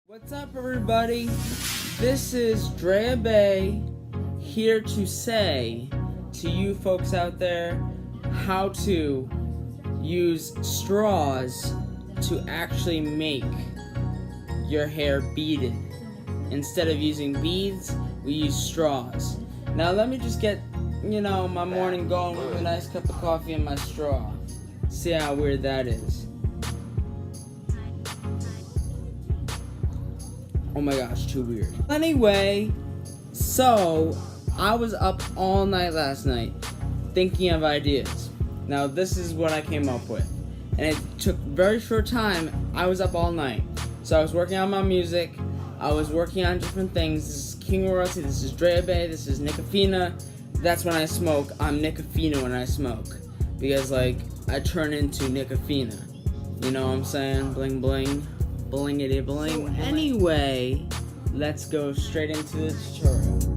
What's up, everybody? This is Drea Bay here to say to you folks out there how to use straws to actually make your hair beaded. Instead of using beads, we use straws. Now let me just get, my morning going with a nice cup of coffee and my straw. See how weird that is. Oh my gosh, too weird. Anyway, so I was up all night last night thinking of ideas. Now this is what I came up with. And it took very short time. I was up all night. So I was working on my music. I was working on different things. This is King Royalty, this is Drea Bay, this is Nicofina. That's when I smoke. I'm Nicofina when I smoke. Because I turn into Nicofina. You know what I'm saying? Bling bling. Blingity bling. So anyway, let's go straight into the tutorial.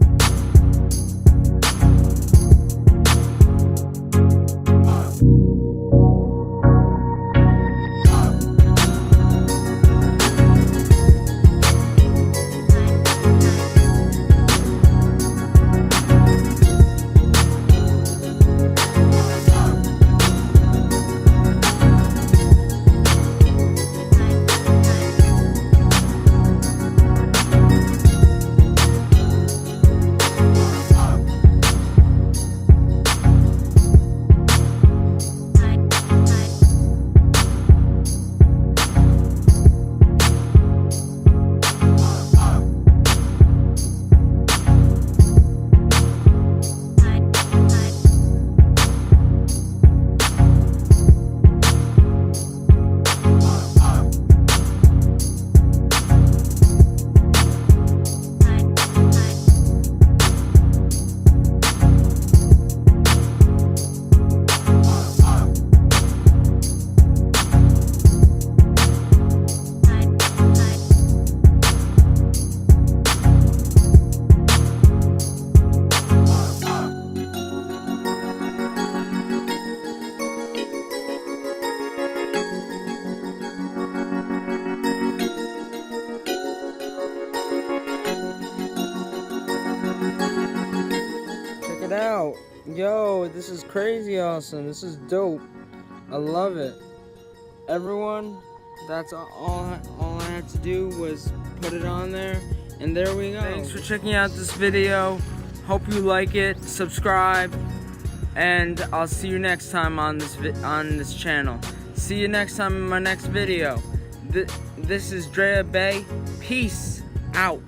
Out. Yo, this is crazy awesome. This is dope. I love it. Everyone, that's all I had to do was put it on there, and there we go. Thanks for checking out this video. Hope you like it. Subscribe, and I'll see you next time on this channel. See you next time in my next video. This is Drea Bay. Peace out.